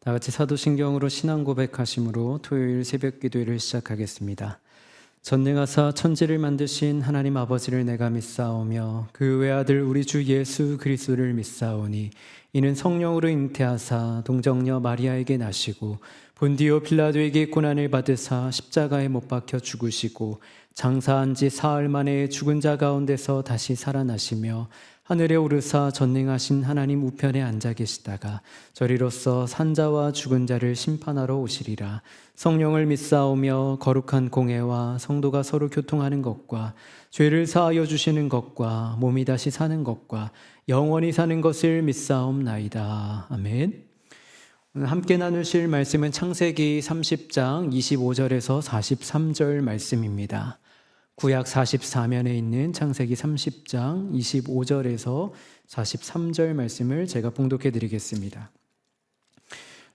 다 같이 사도신경으로 신앙 고백하심으로 토요일 새벽 기도회를 시작하겠습니다. 전능하사 천지를 만드신 하나님 아버지를 내가 믿사오며 그 외아들 우리 주 예수 그리스도를 믿사오니 이는 성령으로 잉태하사 동정녀 마리아에게 나시고 본디오 빌라도에게 고난을 받으사 십자가에 못 박혀 죽으시고 장사한 지 사흘 만에 죽은 자 가운데서 다시 살아나시며 하늘에 오르사 전능하신 하나님 우편에 앉아 계시다가 저리로서 산자와 죽은 자를 심판하러 오시리라. 성령을 믿사오며 거룩한 공회와 성도가 서로 교통하는 것과 죄를 사하여 주시는 것과 몸이 다시 사는 것과 영원히 사는 것을 믿사옵나이다. 아멘. 오늘 함께 나누실 말씀은 창세기 30장 25절에서 43절 말씀입니다. 구약 44면에 있는 창세기 30장 25절에서 43절 말씀을 제가 봉독해 드리겠습니다.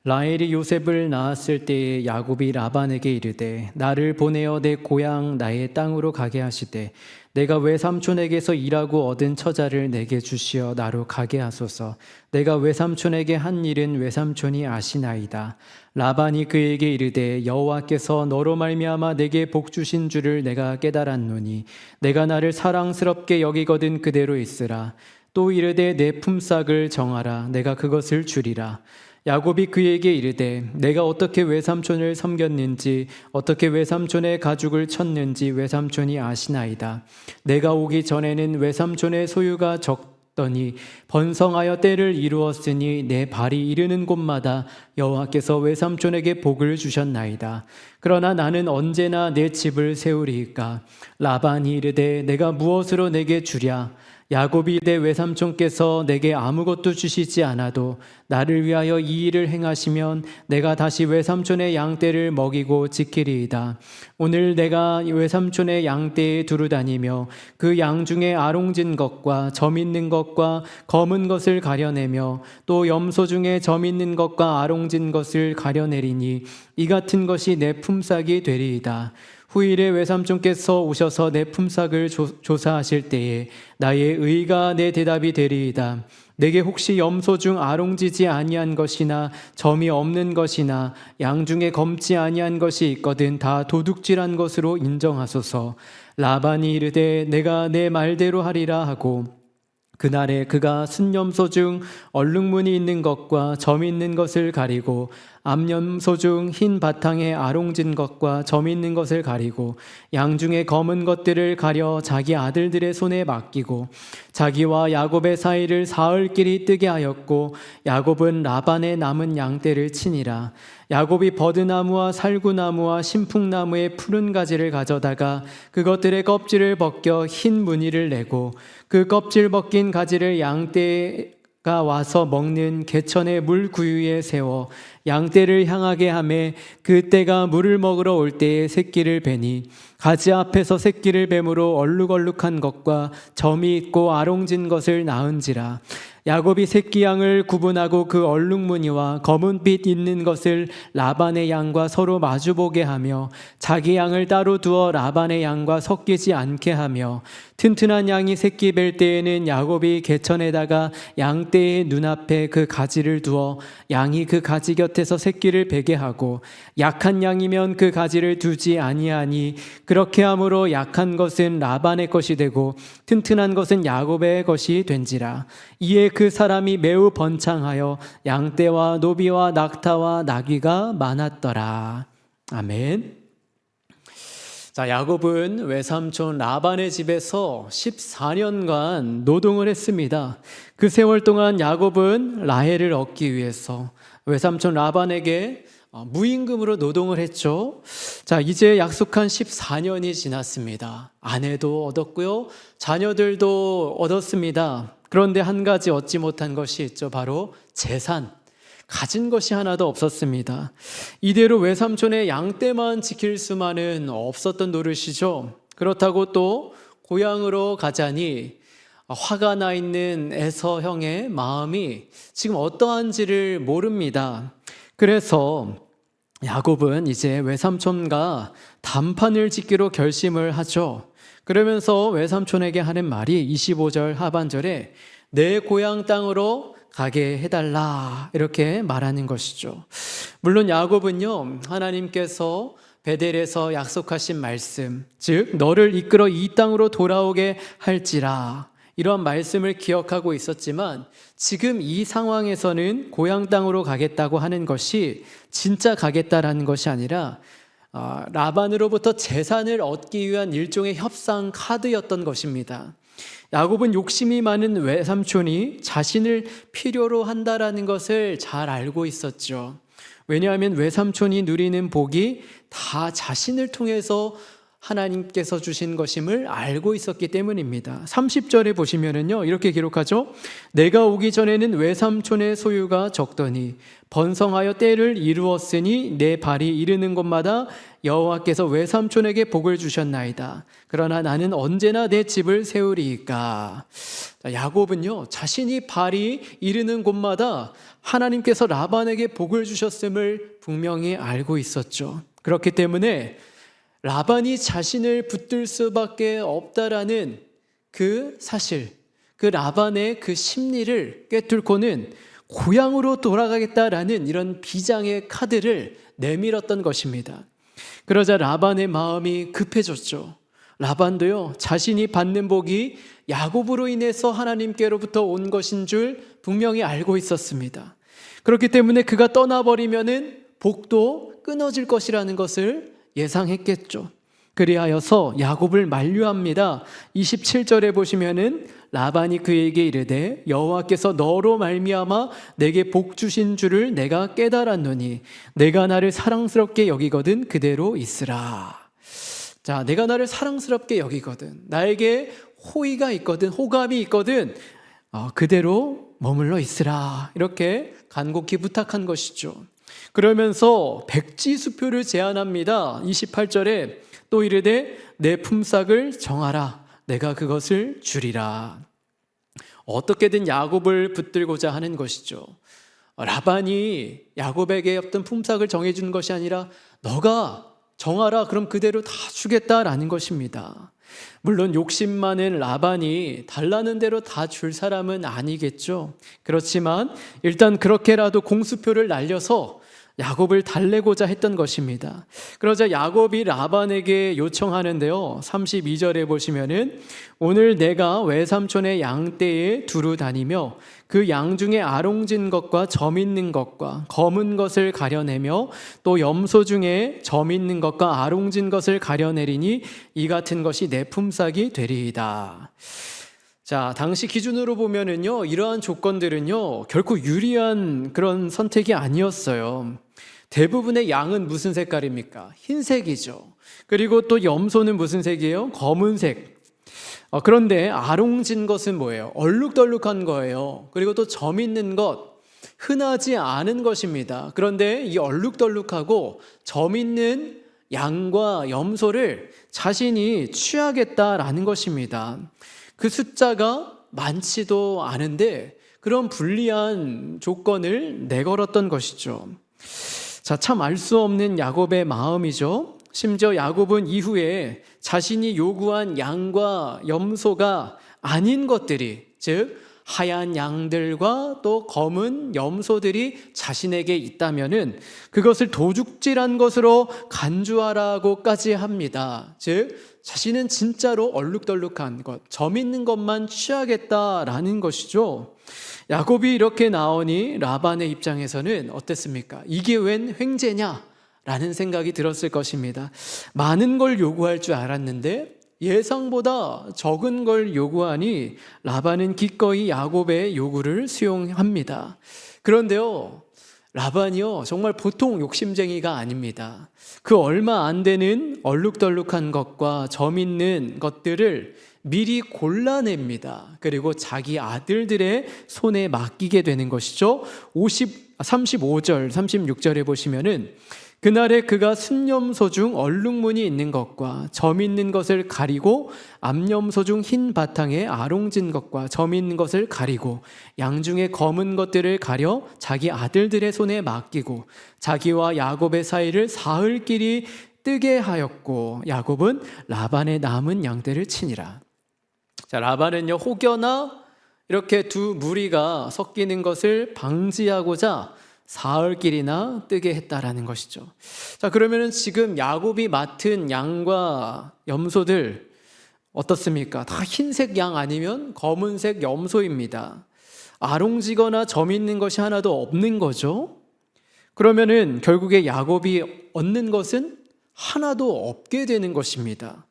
라헬이 요셉을 낳았을 때에 야곱이 라반에게 이르되 나를 보내어 내 고향 나의 땅으로 가게 하시되 내가 외삼촌에게서 일하고 얻은 처자를 내게 주시어 나로 가게 하소서. 내가 외삼촌에게 한 일은 외삼촌이 아시나이다. 라반이 그에게 이르되 여호와께서 너로 말미암아 내게 복 주신 줄을 내가 깨달았노니 내가 나를 사랑스럽게 여기거든 그대로 있으라. 또 이르되 내 품삯을 정하라. 내가 그것을 주리라. 야곱이 그에게 이르되 내가 어떻게 외삼촌을 섬겼는지 어떻게 외삼촌의 가죽을 쳤는지 외삼촌이 아시나이다. 내가 오기 전에는 외삼촌의 소유가 적더니 번성하여 때를 이루었으니 내 발이 이르는 곳마다 여호와께서 외삼촌에게 복을 주셨나이다. 그러나 나는 언제나 내 집을 세우리이까. 라반이 이르되 내가 무엇으로 내게 주랴. 야곱이 이르되 외삼촌께서 내게 아무것도 주시지 않아도 나를 위하여 이 일을 행하시면 내가 다시 외삼촌의 양떼를 먹이고 지키리이다. 오늘 내가 외삼촌의 양떼에 두루 다니며 그 양 중에 아롱진 것과 점 있는 것과 검은 것을 가려내며 또 염소 중에 점 있는 것과 아롱진 것을 가려내리니 이 같은 것이 내 품삯이 되리이다. 후일에 외삼촌께서 오셔서 내 품삯을 조사하실 때에 나의 의가 내 대답이 되리이다. 내게 혹시 염소 중 아롱지지 아니한 것이나 점이 없는 것이나 양 중에 검지 아니한 것이 있거든 다 도둑질한 것으로 인정하소서. 라반이 이르되 내가 내 말대로 하리라 하고 그날에 그가 순염소 중 얼룩무늬 있는 것과 점 있는 것을 가리고 암염소 중 흰 바탕에 아롱진 것과 점 있는 것을 가리고 양 중에 검은 것들을 가려 자기 아들들의 손에 맡기고 자기와 야곱의 사이를 사흘길이 뜨게 하였고 야곱은 라반의 남은 양떼를 치니라. 야곱이 버드나무와 살구나무와 신풍나무의 푸른 가지를 가져다가 그것들의 껍질을 벗겨 흰 무늬를 내고 그 껍질 벗긴 가지를 양떼가 와서 먹는 개천의 물 구유에 세워 양떼를 향하게 하매 그 떼가 물을 먹으러 올 때에 새끼를 베니 가지 앞에서 새끼를 뱀으로 얼룩얼룩한 것과 점이 있고 아롱진 것을 낳은지라. 야곱이 새끼 양을 구분하고 그 얼룩무늬와 검은빛 있는 것을 라반의 양과 서로 마주보게 하며 자기 양을 따로 두어 라반의 양과 섞이지 않게 하며 튼튼한 양이 새끼 뵐 때에는 야곱이 개천에다가 양떼의 눈앞에 그 가지를 두어 양이 그 가지 곁에서 새끼를 베게 하고 약한 양이면 그 가지를 두지 아니하니 그렇게 함으로 약한 것은 라반의 것이 되고 튼튼한 것은 야곱의 것이 된지라. 이에 그 사람이 매우 번창하여 양떼와 노비와 낙타와 나귀가 많았더라. 아멘. 자, 야곱은 외삼촌 라반의 집에서 14년간 노동을 했습니다. 그 세월 동안 야곱은 라헬을 얻기 위해서 외삼촌 라반에게 무임금으로 노동을 했죠. 자, 이제 약속한 14년이 지났습니다. 아내도 얻었고요. 자녀들도 얻었습니다. 그런데 한 가지 얻지 못한 것이 있죠. 바로 재산. 가진 것이 하나도 없었습니다. 이대로 외삼촌의 양떼만 지킬 수만은 없었던 노릇이죠. 그렇다고 또 고향으로 가자니 화가 나 있는 에서 형의 마음이 지금 어떠한지를 모릅니다. 그래서 야곱은 이제 외삼촌과 단판을 짓기로 결심을 하죠. 그러면서 외삼촌에게 하는 말이 25절 하반절에 내 고향 땅으로 가게 해달라 이렇게 말하는 것이죠. 물론 야곱은요, 하나님께서 베델에서 약속하신 말씀, 즉 너를 이끌어 이 땅으로 돌아오게 할지라, 이런 말씀을 기억하고 있었지만 지금 이 상황에서는 고향 땅으로 가겠다고 하는 것이 진짜 가겠다라는 것이 아니라 라반으로부터 재산을 얻기 위한 일종의 협상 카드였던 것입니다. 야곱은 욕심이 많은 외삼촌이 자신을 필요로 한다라는 것을 잘 알고 있었죠. 왜냐하면 외삼촌이 누리는 복이 다 자신을 통해서 하나님께서 주신 것임을 알고 있었기 때문입니다. 30절에 보시면은요, 이렇게 기록하죠. 내가 오기 전에는 외삼촌의 소유가 적더니 번성하여 때를 이루었으니 내 발이 이르는 곳마다 여호와께서 외삼촌에게 복을 주셨나이다. 그러나 나는 언제나 내 집을 세우리이까. 야곱은요, 자신이 발이 이르는 곳마다 하나님께서 라반에게 복을 주셨음을 분명히 알고 있었죠. 그렇기 때문에 라반이 자신을 붙들 수밖에 없다라는 그 사실, 그 라반의 그 심리를 꿰뚫고는 고향으로 돌아가겠다라는 이런 비장의 카드를 내밀었던 것입니다. 그러자 라반의 마음이 급해졌죠. 라반도요, 자신이 받는 복이 야곱으로 인해서 하나님께로부터 온 것인 줄 분명히 알고 있었습니다. 그렇기 때문에 그가 떠나버리면은 복도 끊어질 것이라는 것을 예상했겠죠. 그리하여서 야곱을 만류합니다. 27절에 보시면은 라반이 그에게 이르되 여호와께서 너로 말미암아 내게 복 주신 줄을 내가 깨달았노니 내가 나를 사랑스럽게 여기거든 그대로 있으라. 자, 내가 나를 사랑스럽게 여기거든, 나에게 호의가 있거든, 호감이 있거든, 그대로 머물러 있으라, 이렇게 간곡히 부탁한 것이죠. 그러면서 백지수표를 제안합니다. 28절에 또 이르되 내 품삯을 정하라, 내가 그것을 주리라. 어떻게든 야곱을 붙들고자 하는 것이죠. 라반이 야곱에게 어떤 품삯을 정해주는 것이 아니라 너가 정하라, 그럼 그대로 다 주겠다라는 것입니다. 물론 욕심 많은 라반이 달라는 대로 다 줄 사람은 아니겠죠. 그렇지만 일단 그렇게라도 공수표를 날려서 야곱을 달래고자 했던 것입니다. 그러자 야곱이 라반에게 요청하는데요, 32절에 보시면은 오늘 내가 외삼촌의 양떼에 두루 다니며 그 양 중에 아롱진 것과 점 있는 것과 검은 것을 가려내며 또 염소 중에 점 있는 것과 아롱진 것을 가려내리니 이 같은 것이 내 품삯이 되리이다. 자, 당시 기준으로 보면은요, 이러한 조건들은요 결코 유리한 그런 선택이 아니었어요. 대부분의 양은 무슨 색깔입니까? 흰색이죠. 그리고 또 염소는 무슨 색이에요? 검은색. 그런데 아롱진 것은 뭐예요? 얼룩덜룩한 거예요. 그리고 또 점 있는 것, 흔하지 않은 것입니다. 그런데 이 얼룩덜룩하고 점 있는 양과 염소를 자신이 취하겠다라는 것입니다. 그 숫자가 많지도 않은데 그런 불리한 조건을 내걸었던 것이죠. 자, 참 알 수 없는 야곱의 마음이죠. 심지어 야곱은 이후에 자신이 요구한 양과 염소가 아닌 것들이, 즉 하얀 양들과 또 검은 염소들이 자신에게 있다면은 그것을 도둑질한 것으로 간주하라고까지 합니다. 즉 자신은 진짜로 얼룩덜룩한 것, 점 있는 것만 취하겠다라는 것이죠. 야곱이 이렇게 나오니 라반의 입장에서는 어땠습니까? 이게 웬 횡재냐? 라는 생각이 들었을 것입니다. 많은 걸 요구할 줄 알았는데 예상보다 적은 걸 요구하니 라반은 기꺼이 야곱의 요구를 수용합니다. 그런데요, 라반이요 정말 보통 욕심쟁이가 아닙니다. 그 얼마 안 되는 얼룩덜룩한 것과 점 있는 것들을 미리 골라냅니다. 그리고 자기 아들들의 손에 맡기게 되는 것이죠. 35절, 36절에 보시면은 그날에 그가 순염소 중 얼룩무늬 있는 것과 점 있는 것을 가리고 암염소 중 흰 바탕에 아롱진 것과 점 있는 것을 가리고 양 중에 검은 것들을 가려 자기 아들들의 손에 맡기고 자기와 야곱의 사이를 사흘길이 뜨게 하였고 야곱은 라반의 남은 양떼를 치니라. 자, 라반은요 혹여나 이렇게 두 무리가 섞이는 것을 방지하고자 사흘길이나 뜨게 했다라는 것이죠. 자, 그러면은 지금 야곱이 맡은 양과 염소들 어떻습니까? 다 흰색 양 아니면 검은색 염소입니다. 아롱지거나 점 있는 것이 하나도 없는 거죠. 그러면은 결국에 야곱이 얻는 것은 하나도 없게 되는 것입니다.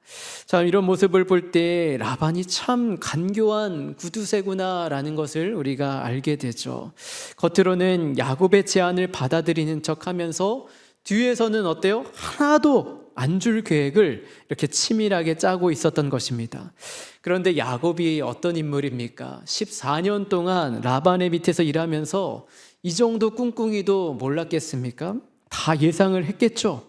자, 이런 모습을 볼 때 라반이 참 간교한 구두쇠구나라는 것을 우리가 알게 되죠. 겉으로는 야곱의 제안을 받아들이는 척하면서 뒤에서는 어때요? 하나도 안 줄 계획을 이렇게 치밀하게 짜고 있었던 것입니다. 그런데 야곱이 어떤 인물입니까? 14년 동안 라반의 밑에서 일하면서 이 정도 꿍꿍이도 몰랐겠습니까? 다 예상을 했겠죠.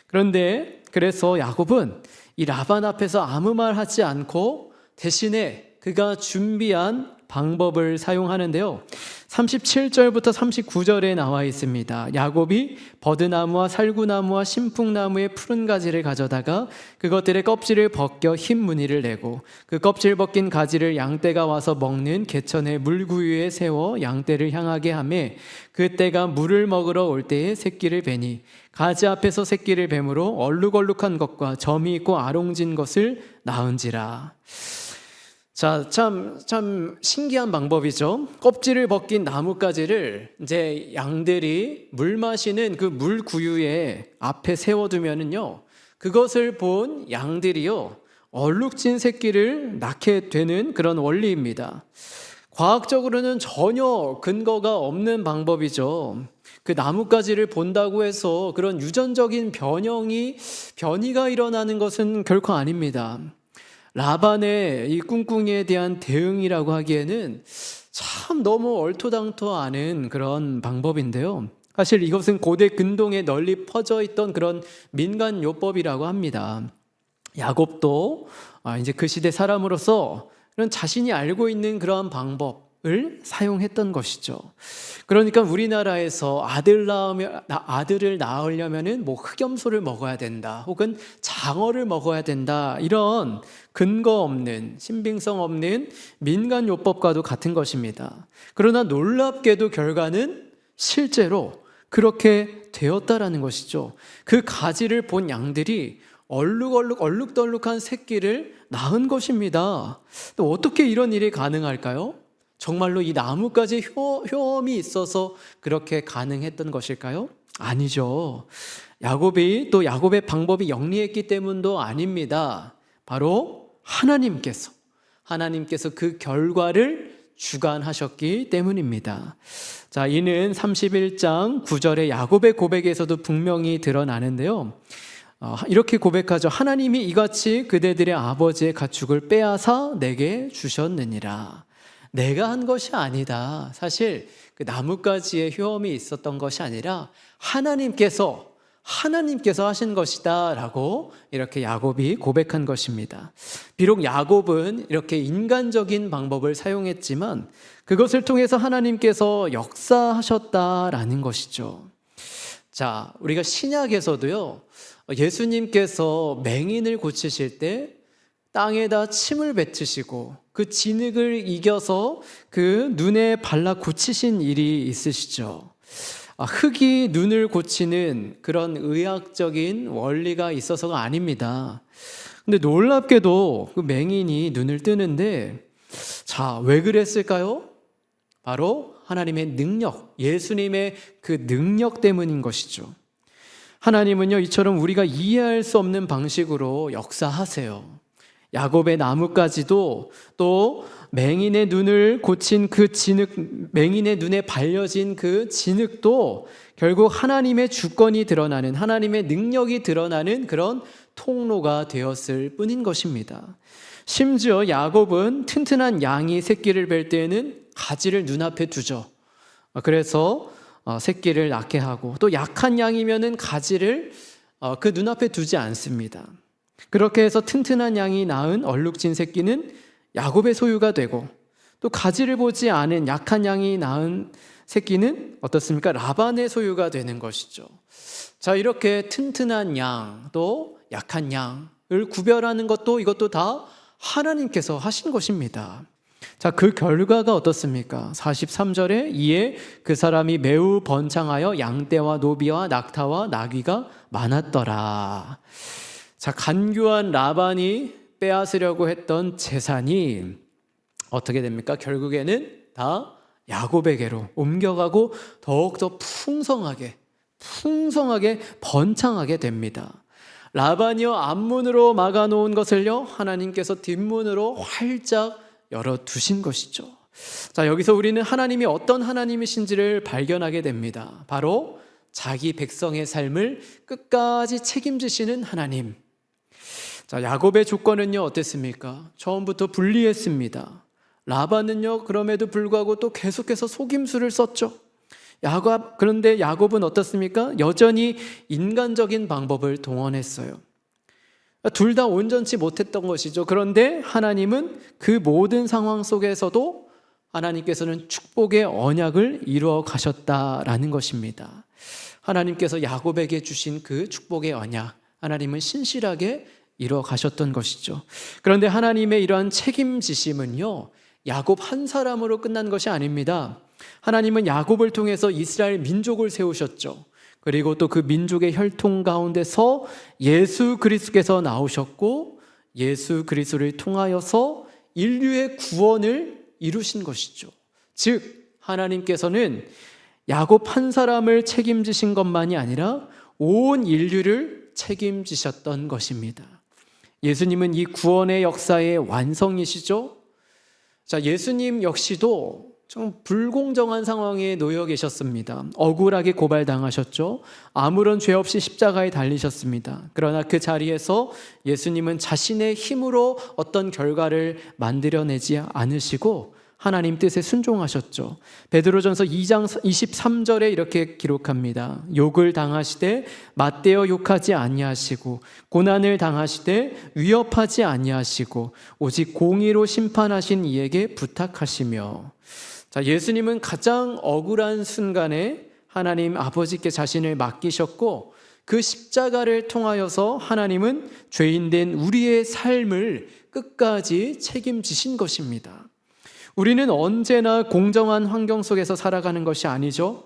그런데 그래서 야곱은 이 라반 앞에서 아무 말 하지 않고 대신에 그가 준비한 방법을 사용하는데요. 37절부터 39절에 나와 있습니다. 야곱이 버드나무와 살구나무와 신풍나무의 푸른 가지를 가져다가 그것들의 껍질을 벗겨 흰 무늬를 내고 그 껍질 벗긴 가지를 양떼가 와서 먹는 개천의 물구유에 세워 양떼를 향하게 하매 그 떼가 물을 먹으러 올 때에 새끼를 베니 가지 앞에서 새끼를 뱀으로 얼룩얼룩한 것과 점이 있고 아롱진 것을 낳은지라. 자, 참 신기한 방법이죠. 껍질을 벗긴 나뭇가지를 이제 양들이 물 마시는 그 물 구유에 앞에 세워두면은요, 그것을 본 양들이요, 얼룩진 새끼를 낳게 되는 그런 원리입니다. 과학적으로는 전혀 근거가 없는 방법이죠. 그 나뭇가지를 본다고 해서 그런 유전적인 변이가 일어나는 것은 결코 아닙니다. 라반의 이 꿍꿍이에 대한 대응이라고 하기에는 참 너무 얼토당토 않은 그런 방법인데요. 사실 이것은 고대 근동에 널리 퍼져 있던 그런 민간요법이라고 합니다. 야곱도 이제 그 시대 사람으로서 그런 자신이 알고 있는 그러한 방법을 사용했던 것이죠. 그러니까 우리나라에서 아들을 낳으려면은 뭐 흑염소를 먹어야 된다, 혹은 장어를 먹어야 된다, 이런 근거 없는, 신빙성 없는 민간요법과도 같은 것입니다. 그러나 놀랍게도 결과는 실제로 그렇게 되었다라는 것이죠. 그 가지를 본 양들이 얼룩덜룩한 새끼를 낳은 것입니다. 또 어떻게 이런 일이 가능할까요? 정말로 이 나뭇가지에 효험이 있어서 그렇게 가능했던 것일까요? 아니죠. 야곱의 방법이 영리했기 때문도 아닙니다. 바로 하나님께서 그 결과를 주관하셨기 때문입니다. 자, 이는 31장 9절의 야곱의 고백에서도 분명히 드러나는데요. 이렇게 고백하죠. 하나님이 이같이 그대들의 아버지의 가축을 빼앗아 내게 주셨느니라. 내가 한 것이 아니다. 사실 그 나뭇가지에 효험이 있었던 것이 아니라 하나님께서 하신 것이다 라고 이렇게 야곱이 고백한 것입니다. 비록 야곱은 이렇게 인간적인 방법을 사용했지만 그것을 통해서 하나님께서 역사하셨다라는 것이죠. 자, 우리가 신약에서도요, 예수님께서 맹인을 고치실 때 땅에다 침을 뱉으시고 그 진흙을 이겨서 그 눈에 발라 고치신 일이 있으시죠. 흙이 눈을 고치는 그런 의학적인 원리가 있어서가 아닙니다. 근데 놀랍게도 그 맹인이 눈을 뜨는데, 자, 왜 그랬을까요? 바로 하나님의 능력, 예수님의 그 능력 때문인 것이죠. 하나님은요, 이처럼 우리가 이해할 수 없는 방식으로 역사하세요. 야곱의 나뭇가지도, 또 맹인의 눈을 고친 그 진흙, 맹인의 눈에 발려진 그 진흙도 결국 하나님의 주권이 드러나는, 하나님의 능력이 드러나는 그런 통로가 되었을 뿐인 것입니다. 심지어 야곱은 튼튼한 양이 새끼를 뵐 때에는 가지를 눈앞에 두죠. 그래서 새끼를 낳게 하고, 또 약한 양이면은 가지를 그 눈앞에 두지 않습니다. 그렇게 해서 튼튼한 양이 낳은 얼룩진 새끼는 야곱의 소유가 되고, 또 가지를 보지 않은 약한 양이 낳은 새끼는 어떻습니까? 라반의 소유가 되는 것이죠. 자, 이렇게 튼튼한 양, 또 약한 양을 구별하는 것도, 이것도 다 하나님께서 하신 것입니다. 자, 그 결과가 어떻습니까? 43절에 이에 그 사람이 매우 번창하여 양떼와 노비와 낙타와 나귀가 많았더라. 자, 간교한 라반이 빼앗으려고 했던 재산이 어떻게 됩니까? 결국에는 다 야곱에게로 옮겨가고 더욱더 풍성하게 번창하게 됩니다. 라반이요 앞문으로 막아놓은 것을요 하나님께서 뒷문으로 활짝 열어두신 것이죠. 자, 여기서 우리는 하나님이 어떤 하나님이신지를 발견하게 됩니다. 바로 자기 백성의 삶을 끝까지 책임지시는 하나님. 자, 야곱의 조건은요 어땠습니까? 처음부터 불리했습니다. 라반은요 그럼에도 불구하고 또 계속해서 속임수를 썼죠. 그런데 야곱은 어떻습니까? 여전히 인간적인 방법을 동원했어요. 둘 다 온전치 못했던 것이죠. 그런데 하나님은 그 모든 상황 속에서도 하나님께서는 축복의 언약을 이루어 가셨다라는 것입니다. 하나님께서 야곱에게 주신 그 축복의 언약, 하나님은 신실하게 이루어 가셨던 것이죠. 그런데 하나님의 이러한 책임지심은요 야곱 한 사람으로 끝난 것이 아닙니다. 하나님은 야곱을 통해서 이스라엘 민족을 세우셨죠. 그리고 또 그 민족의 혈통 가운데서 예수 그리스도께서 나오셨고 예수 그리스도를 통하여서 인류의 구원을 이루신 것이죠. 즉 하나님께서는 야곱 한 사람을 책임지신 것만이 아니라 온 인류를 책임지셨던 것입니다. 예수님은 이 구원의 역사의 완성이시죠. 자, 예수님 역시도 좀 불공정한 상황에 놓여 계셨습니다. 억울하게 고발당하셨죠. 아무런 죄 없이 십자가에 달리셨습니다. 그러나 그 자리에서 예수님은 자신의 힘으로 어떤 결과를 만들어내지 않으시고 하나님 뜻에 순종하셨죠. 베드로전서 2장 23절에 이렇게 기록합니다. 욕을 당하시되 맞대어 욕하지 아니하시고 고난을 당하시되 위협하지 아니하시고 오직 공의로 심판하신 이에게 부탁하시며. 자, 예수님은 가장 억울한 순간에 하나님 아버지께 자신을 맡기셨고 그 십자가를 통하여서 하나님은 죄인된 우리의 삶을 끝까지 책임지신 것입니다. 우리는 언제나 공정한 환경 속에서 살아가는 것이 아니죠.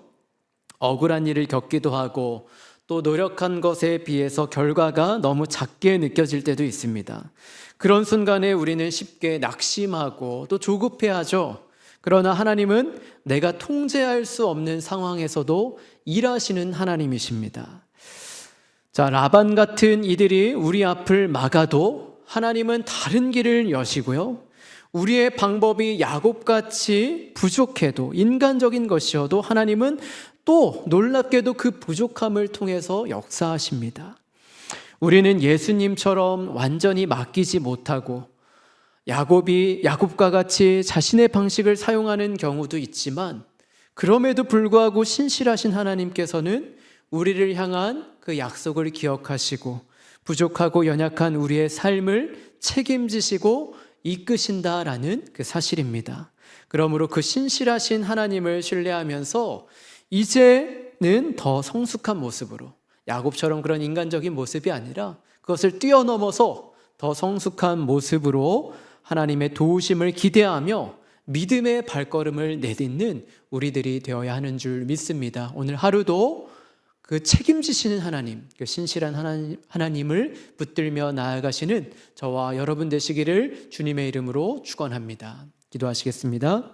억울한 일을 겪기도 하고 또 노력한 것에 비해서 결과가 너무 작게 느껴질 때도 있습니다. 그런 순간에 우리는 쉽게 낙심하고 또 조급해하죠. 그러나 하나님은 내가 통제할 수 없는 상황에서도 일하시는 하나님이십니다. 자, 라반 같은 이들이 우리 앞을 막아도 하나님은 다른 길을 여시고요. 우리의 방법이 야곱같이 부족해도 인간적인 것이어도 하나님은 또 놀랍게도 그 부족함을 통해서 역사하십니다. 우리는 예수님처럼 완전히 맡기지 못하고 야곱과 같이 자신의 방식을 사용하는 경우도 있지만 그럼에도 불구하고 신실하신 하나님께서는 우리를 향한 그 약속을 기억하시고 부족하고 연약한 우리의 삶을 책임지시고 이끄신다라는 그 사실입니다. 그러므로 그 신실하신 하나님을 신뢰하면서 이제는 더 성숙한 모습으로 야곱처럼 그런 인간적인 모습이 아니라 그것을 뛰어넘어서 더 성숙한 모습으로 하나님의 도우심을 기대하며 믿음의 발걸음을 내딛는 우리들이 되어야 하는 줄 믿습니다. 오늘 하루도 그 책임지시는 하나님, 그 신실한 하나님을 붙들며 나아가시는 저와 여러분 되시기를 주님의 이름으로 축원합니다. 기도하시겠습니다.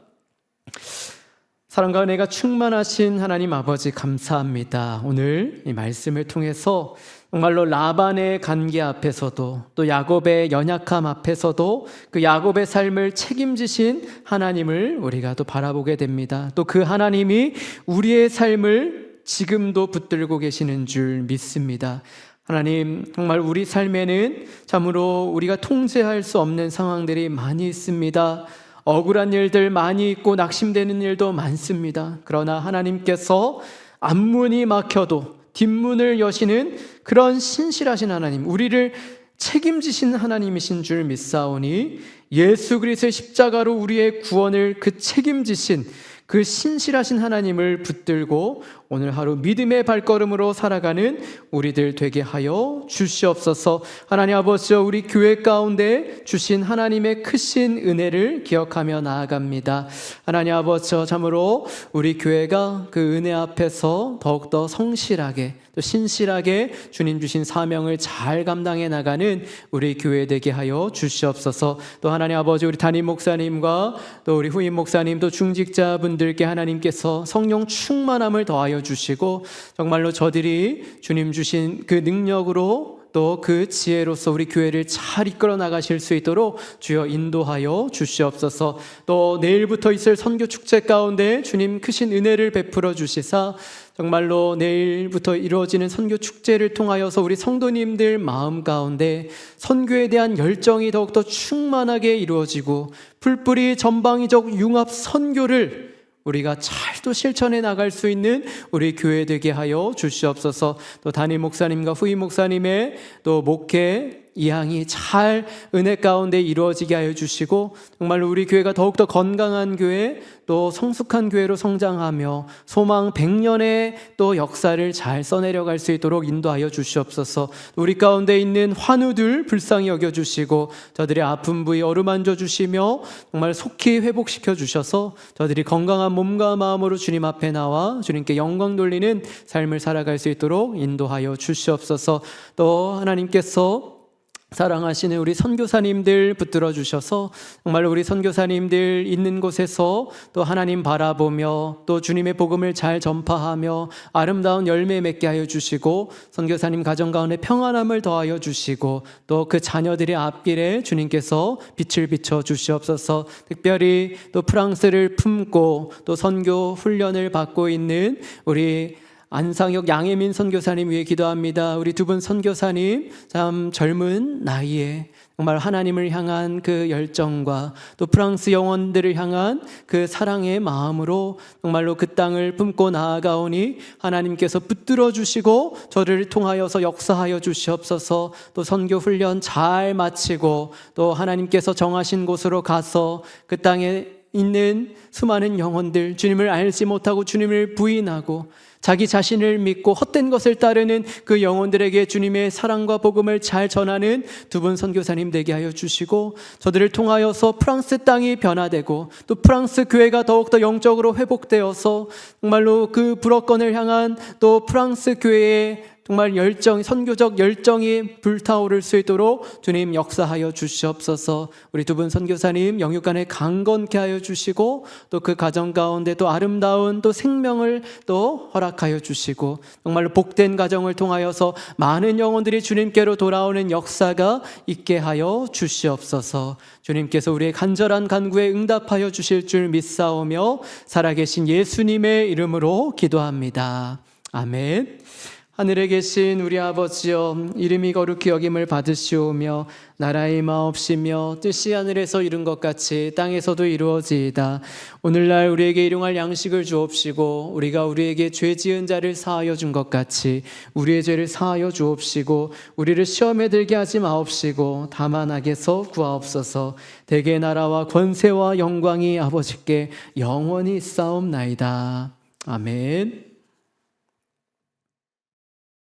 사랑과 은혜가 충만하신 하나님 아버지 감사합니다. 오늘 이 말씀을 통해서 정말로 라반의 간계 앞에서도 또 야곱의 연약함 앞에서도 그 야곱의 삶을 책임지신 하나님을 우리가 또 바라보게 됩니다. 또 그 하나님이 우리의 삶을 지금도 붙들고 계시는 줄 믿습니다. 하나님, 정말 우리 삶에는 참으로 우리가 통제할 수 없는 상황들이 많이 있습니다. 억울한 일들 많이 있고 낙심되는 일도 많습니다. 그러나 하나님께서 앞문이 막혀도 뒷문을 여시는 그런 신실하신 하나님, 우리를 책임지신 하나님이신 줄 믿사오니 예수 그리스도의 십자가로 우리의 구원을 그 책임지신 그 신실하신 하나님을 붙들고 오늘 하루 믿음의 발걸음으로 살아가는 우리들 되게 하여 주시옵소서. 하나님 아버지여, 우리 교회 가운데 주신 하나님의 크신 은혜를 기억하며 나아갑니다. 하나님 아버지여, 참으로 우리 교회가 그 은혜 앞에서 더욱더 성실하게 또 신실하게 주님 주신 사명을 잘 감당해 나가는 우리 교회 되게 하여 주시옵소서. 또 하나님 아버지, 우리 담임 목사님과 또 우리 후임 목사님 또 중직자분들께 하나님께서 성령 충만함을 더하여 주시고 정말로 저들이 주님 주신 그 능력으로 또 그 지혜로서 우리 교회를 잘 이끌어 나가실 수 있도록 주여 인도하여 주시옵소서. 또 내일부터 있을 선교 축제 가운데 주님 크신 은혜를 베풀어 주시사 정말로 내일부터 이루어지는 선교 축제를 통하여서 우리 성도님들 마음 가운데 선교에 대한 열정이 더욱더 충만하게 이루어지고 풀뿌리 전방위적 융합 선교를 우리가 잘 또 실천해 나갈 수 있는 우리 교회 되게 하여 주시옵소서. 또 담임 목사님과 후임 목사님의 또 목회 이항이 잘 은혜 가운데 이루어지게 하여 주시고 정말로 우리 교회가 더욱더 건강한 교회 또 성숙한 교회로 성장하며 소망 100년의 또 역사를 잘 써내려갈 수 있도록 인도하여 주시옵소서. 우리 가운데 있는 환우들 불쌍히 여겨주시고 저들의 아픈 부위 어루만져 주시며 정말 속히 회복시켜 주셔서 저들이 건강한 몸과 마음으로 주님 앞에 나와 주님께 영광 돌리는 삶을 살아갈 수 있도록 인도하여 주시옵소서. 또 하나님께서 사랑하시는 우리 선교사님들 붙들어 주셔서 정말 우리 선교사님들 있는 곳에서 또 하나님 바라보며 또 주님의 복음을 잘 전파하며 아름다운 열매 맺게 하여 주시고 선교사님 가정 가운데 평안함을 더하여 주시고 또 그 자녀들의 앞길에 주님께서 빛을 비춰 주시옵소서. 특별히 또 프랑스를 품고 또 선교 훈련을 받고 있는 우리 안상혁 양혜민 선교사님 위해 기도합니다. 우리 두 분 선교사님 참 젊은 나이에 정말 하나님을 향한 그 열정과 또 프랑스 영혼들을 향한 그 사랑의 마음으로 정말로 그 땅을 품고 나아가오니 하나님께서 붙들어 주시고 저를 통하여서 역사하여 주시옵소서. 또 선교 훈련 잘 마치고 또 하나님께서 정하신 곳으로 가서 그 땅에 있는 수많은 영혼들, 주님을 알지 못하고 주님을 부인하고 자기 자신을 믿고 헛된 것을 따르는 그 영혼들에게 주님의 사랑과 복음을 잘 전하는 두 분 선교사님 되게 하여 주시고 저들을 통하여서 프랑스 땅이 변화되고 또 프랑스 교회가 더욱더 영적으로 회복되어서 정말로 그 불어권을 향한 또 프랑스 교회의 정말 열정, 선교적 열정이 불타오를 수 있도록 주님 역사하여 주시옵소서. 우리 두 분 선교사님 영육간에 강건케 하여 주시고 또 그 가정 가운데 또 아름다운 또 생명을 또 허락하여 주시고 정말로 복된 가정을 통하여서 많은 영혼들이 주님께로 돌아오는 역사가 있게 하여 주시옵소서. 주님께서 우리의 간절한 간구에 응답하여 주실 줄 믿사오며 살아계신 예수님의 이름으로 기도합니다. 아멘. 하늘에 계신 우리 아버지여, 이름이 거룩히 여김을 받으시오며 나라의 임하옵시며 뜻이 하늘에서 이룬 것 같이 땅에서도 이루어지이다. 오늘날 우리에게 일용할 양식을 주옵시고 우리가 우리에게 죄 지은 자를 사하여 준 것 같이 우리의 죄를 사하여 주옵시고 우리를 시험에 들게 하지 마옵시고 다만 악에서 구하옵소서. 대개 나라와 권세와 영광이 아버지께 영원히 있사옵나이다. 아멘.